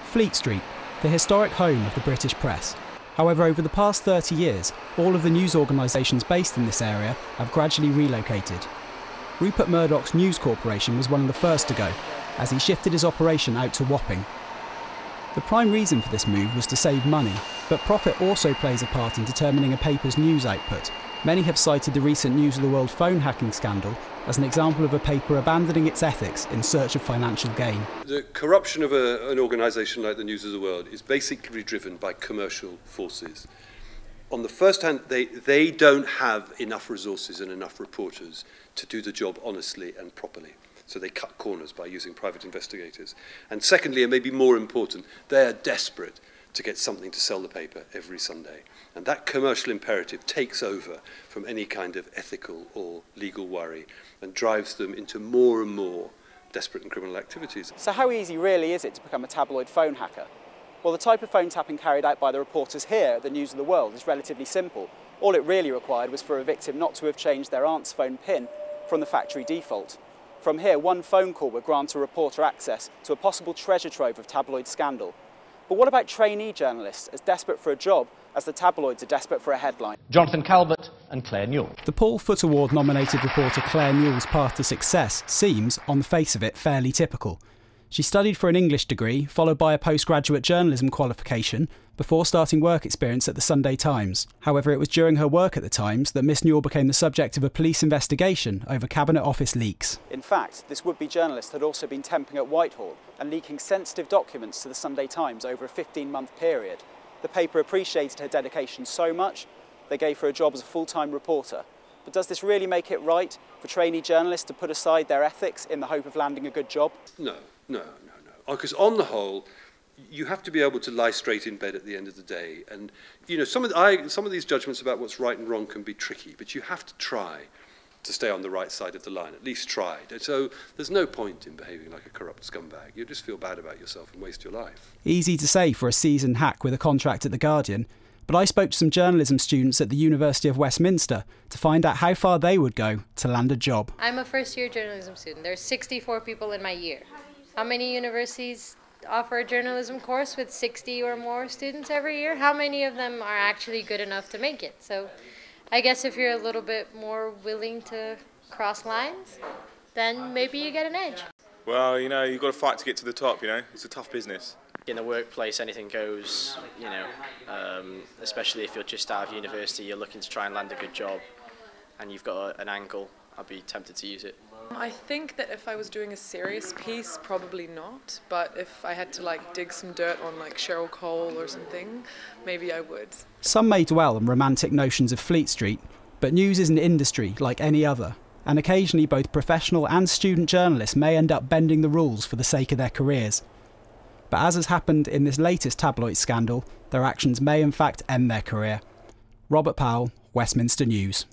Fleet Street, the historic home of the British press. However, over the past 30 years, all of the news organisations based in this area have gradually relocated. Rupert Murdoch's News Corporation was one of the first to go, as he shifted his operation out to Wapping. The prime reason for this move was to save money, but profit also plays a part in determining a paper's news output. Many have cited the recent News of the World phone hacking scandal as an example of a paper abandoning its ethics in search of financial gain. The corruption of an organisation like the News of the World is basically driven by commercial forces. On the first hand, they don't have enough resources and enough reporters to do the job honestly and properly. So they cut corners by using private investigators. And secondly, and maybe more important, they are desperate to get something to sell the paper every Sunday. And that commercial imperative takes over from any kind of ethical or legal worry and drives them into more and more desperate and criminal activities. So how easy really is it to become a tabloid phone hacker? Well, the type of phone tapping carried out by the reporters here at the News of the World is relatively simple. All it really required was for a victim not to have changed their aunt's phone PIN from the factory default. From here, one phone call would grant a reporter access to a possible treasure trove of tabloid scandal. But what about trainee journalists as desperate for a job as the tabloids are desperate for a headline? Jonathan Calvert and Claire Newell. The Paul Foot Award nominated reporter Claire Newell's path to success seems, on the face of it, fairly typical. She studied for an English degree, followed by a postgraduate journalism qualification, before starting work experience at the Sunday Times. However, it was during her work at the Times that Miss Newell became the subject of a police investigation over Cabinet Office leaks. In fact, this would-be journalist had also been temping at Whitehall and leaking sensitive documents to the Sunday Times over a 15-month period. The paper appreciated her dedication so much, they gave her a job as a full-time reporter. But does this really make it right for trainee journalists to put aside their ethics in the hope of landing a good job? No. Because on the whole, you have to be able to lie straight in bed at the end of the day. And you know, some of these judgments about what's right and wrong can be tricky, but you have to try to stay on the right side of the line, at least try. And so there's no point in behaving like a corrupt scumbag. You just feel bad about yourself and waste your life. Easy to say for a seasoned hack with a contract at The Guardian, but I spoke to some journalism students at the University of Westminster to find out how far they would go to land a job. I'm a first-year journalism student. There's 64 people in my year. How many universities offer a journalism course with 60 or more students every year? How many of them are actually good enough to make it? So I guess if you're a little bit more willing to cross lines, then maybe you get an edge. Well, you know, you've got to fight to get to the top, you know. It's a tough business. In the workplace, anything goes, you know, especially if you're just out of university, you're looking to try and land a good job and you've got an angle, I'd be tempted to use it. I think that if I was doing a serious piece, probably not. But if I had to dig some dirt on Cheryl Cole or something, maybe I would. Some may dwell on romantic notions of Fleet Street, but news is an industry like any other. And occasionally both professional and student journalists may end up bending the rules for the sake of their careers. But as has happened in this latest tabloid scandal, their actions may in fact end their career. Robert Powell, Westminster News.